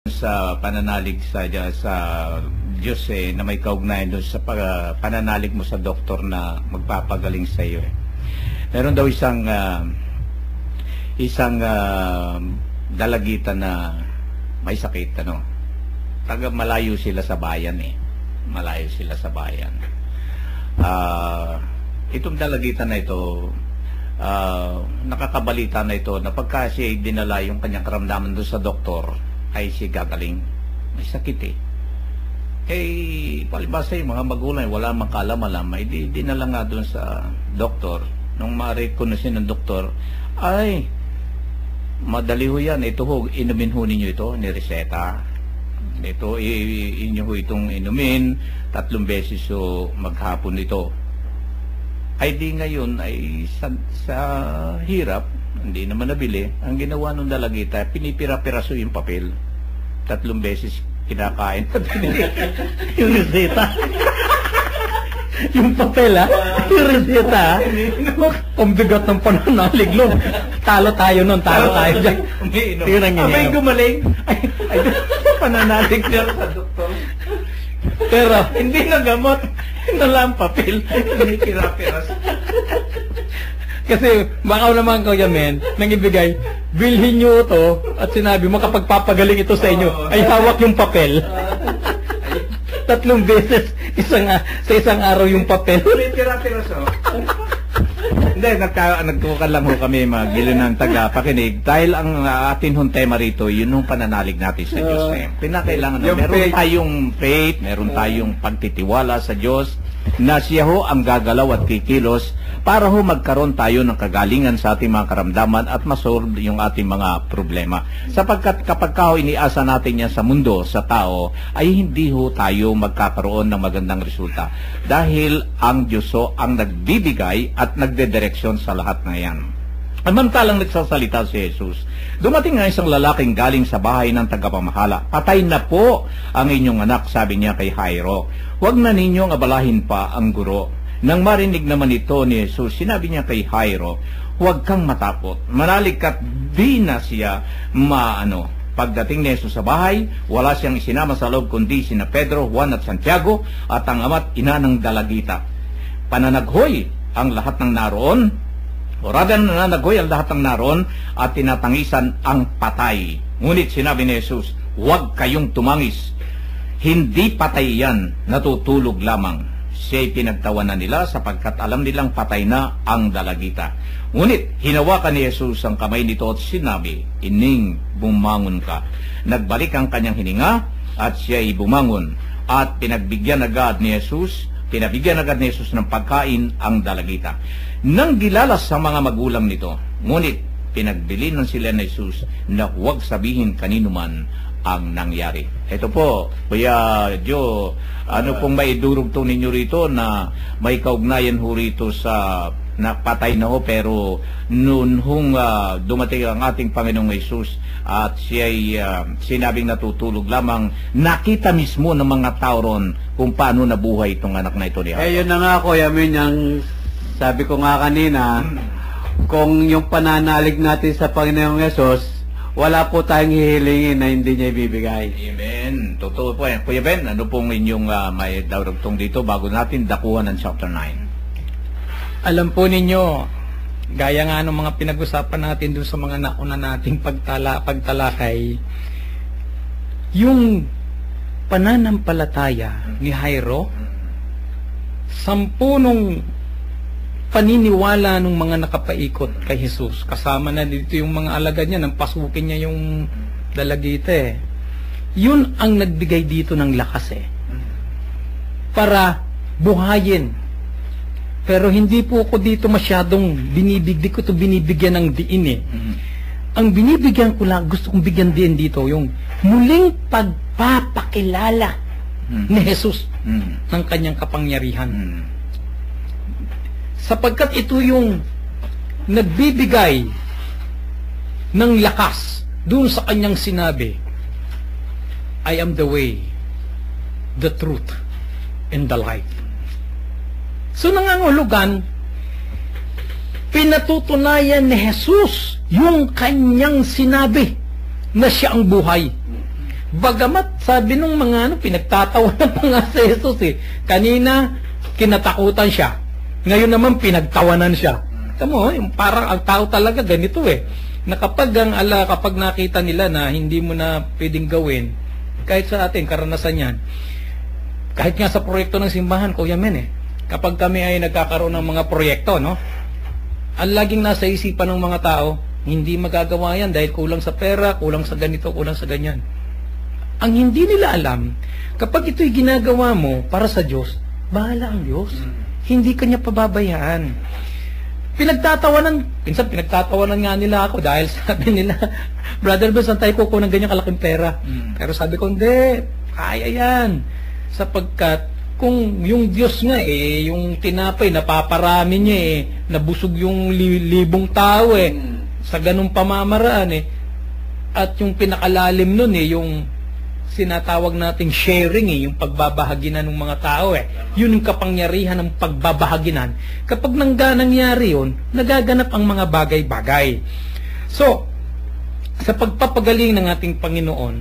sa pananalig sa Diyos na may kaugnayan doon sa pananalig mo sa doktor na magpapagaling sa iyo. Meron daw isang dalagitan na may sakit, malayo sila sa bayan malayo sila sa bayan. Itong dalagitan na ito, nakakabalita na ito na pagka siya dinala yung kanyang karamdaman doon sa doktor ay siya gagaling. May sakit palibasa yung mga magulang wala makalam-alam, dinala nga doon sa doktor. Nung ma-recognize ng doktor, ay madali ho yan, ito ho, inumin ho ninyo ito, nireseta ito, inyo ho itong inumin 3 beses ho maghapon ito. Ay di ngayon ay sa hirap, hindi naman nabili. Ang ginawa nung dalagita, pinipira-piraso yung papel. 3 beses kinakain. Yung reseta. Yung papel, yung reseta. Ang bigat ng pananalig, Talo tayo nun, talo tayo dyan. Yun ang ganyan. Abay gumaling. Ay, pananalig niya sa doktor. Pero, hindi nagamot. Nalang papel. Pinipira-piraso. Kasi baka naman Kuya Men, nang ibigay, bilhin nyo ito at sinabi mo kapag papagaling ito sa inyo, ay hawak yung papel. 3 beses sa isang araw yung papel. Tira-tiraso. Hindi, nagtukan lang ho kami magilo ng taga-pakinig dahil ang atin hong tema rito, yun yung pananalig natin sa Diyos. Pinakailangan na meron tayong faith, meron tayong pagtitiwala sa Diyos, na siya ho ang gagalaw at kikilos para ho magkaroon tayo ng kagalingan sa ating mga karamdaman at masolve yung ating mga problema. Sapagkat kapag ho iniasa natin yan sa mundo, sa tao, ay hindi ho tayo magkakaroon ng magandang resulta. Dahil ang Diyos ho ang nagbibigay at nagdedireksyon sa lahat na yan. Samantalang nagsasalita si Jesus, dumating nga isang lalaking galing sa bahay ng tagapamahala. Patay na po ang inyong anak, sabi niya kay Jairo. Huwag na ninyong abalahin pa ang guro. Nang marinig naman ito ni Jesus, sinabi niya kay Jairo, huwag kang matakot. Manalig ka't di na siya Pagdating ni Jesus sa bahay, wala siyang isinama sa loob kundi sina Pedro, Juan at Santiago at ang ama't ina ng dalagita. Pananaghoy ang lahat ng naroon, nananaghoy ang lahat ng naroon at tinatangisan ang patay. Ngunit sinabi ni Jesus, huwag kayong tumangis. Hindi patay yan, natutulog lamang. Siya'y pinagtawanan nila sapagkat alam nilang patay na ang dalagita. Ngunit hinawakan ni Jesus ang kamay nito at sinabi, ining, bumangon ka. Nagbalik ang kanyang hininga at siya'y bumangon. At pinabigyan agad ni Jesus ng pagkain ang dalagita. Nang gilalas sa mga magulang nito, ngunit pinagbilinan sila ni Jesus na huwag sabihin kanino man ang nangyari. Ito po, Kuya Joe, pong maidurugto ninyo rito na may kaugnayan ho rito sa napatay na ho, pero noon dumating ang ating Panginoong Jesus at siya'y sinabing natutulog lamang, nakita mismo ng mga tao ron kung paano nabuhay itong anak na ito ni Jairo. Yun na nga Kuya Men, yung sabi ko nga kanina, kung yung pananalig natin sa Panginoong Jesus, wala po tayong hihilingin na hindi niya ibibigay. Amen. Totoo po yan. Kuya Ben, ano pong inyong may darugtong dito bago natin dakuhan ng chapter 9? Alam po ninyo, gaya nga ng mga pinag-usapan natin dun sa mga nauna nating pagtalakay, yung pananampalataya ni Jairo, 10 nung paniniwala ng mga nakapaikot kay Jesus. Kasama na dito yung mga alagad niya, nang pasukin niya yung dalagita Yun ang nagbigay dito ng lakas para buhayin. Pero hindi po ako dito masyadong binibigyan ng diin Ang binibigyan ko lang, gusto kong bigyan din dito, yung muling pagpapakilala ni Jesus ng kanyang kapangyarihan. Sapagkat ito yung nagbibigay ng lakas doon sa kanyang sinabi, I am the way, the truth, and the life. So nangangahulugan, pinatutunayan ni Jesus yung kanyang sinabi na siya ang buhay. Bagamat sabi nung mga pinagtatawanan pa nga si Jesus Kanina, kinatakutan siya. Ngayon naman, pinagtawanan siya. Tamo, yung parang ang tao talaga ganito na kapag nakita nila na hindi mo na pwedeng gawin, kahit sa atin, karanasan yan, kahit nga sa proyekto ng simbahan, Kuya Men kapag kami ay nagkakaroon ng mga proyekto, no? Ang laging nasa isipan ng mga tao, hindi magagawa yan dahil kulang sa pera, kulang sa ganito, kulang sa ganyan. Ang hindi nila alam, kapag ito'y ginagawa mo para sa Diyos, bahala ang Diyos. Hindi kanya pababayaan. Minsan pinagtatawanan nga nila ako dahil sabi nila, Brother Ben, saan tayo kukuha ng ganyang kalaking pera? Pero sabi ko, hindi, kaya yan. Sapagkat, kung yung Diyos nga yung tinapay, napaparami niya nabusog yung libong tao sa ganung pamamaraan at yung pinakalalim nun yung sinatawag nating sharing yung pagbabahaginan ng mga tao yun yung kapangyarihan ng pagbabahaginan. Kapag nangyari yun, nagaganap ang mga bagay-bagay. So, sa pagpapagaling ng ating Panginoon,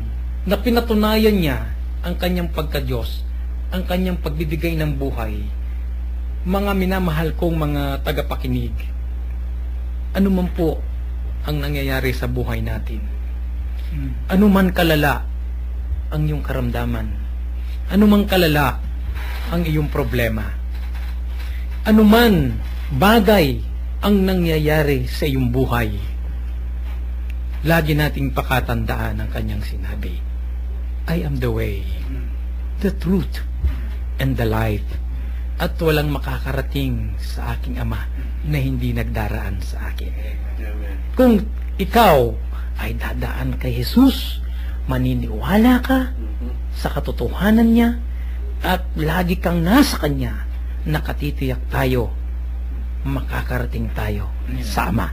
na pinatunayan niya ang kanyang pagka-Diyos, ang kanyang pagbibigay ng buhay, mga minamahal kong mga tagapakinig, ano man po ang nangyayari sa buhay natin, ano man kalala ang iyong karamdaman, ano man kalala ang iyong problema, ano man bagay ang nangyayari sa iyong buhay, lagi nating pakatandaan ang kanyang sinabi, I am the way, the truth, and the life, at walang makakarating sa aking Ama na hindi nagdaraan sa akin. Kung ikaw ay dadaan kay Jesus, maniniwala ka sa katotohanan niya, at lagi kang nasa kanya, nakatitiyak tayo, makakarating tayo sa Ama.